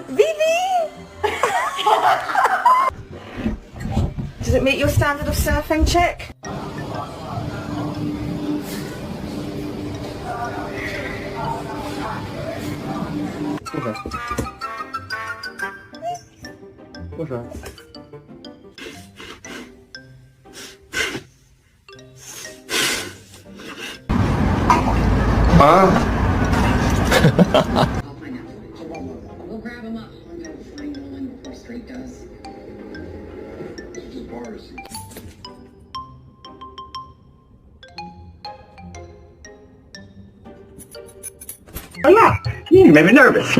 Vivi! Does it meet your standard of surfing, chick? Proszę. A? We'll grab him up. I'm gonna find Nolan before Straight does. Just bars. Hola! You made me nervous.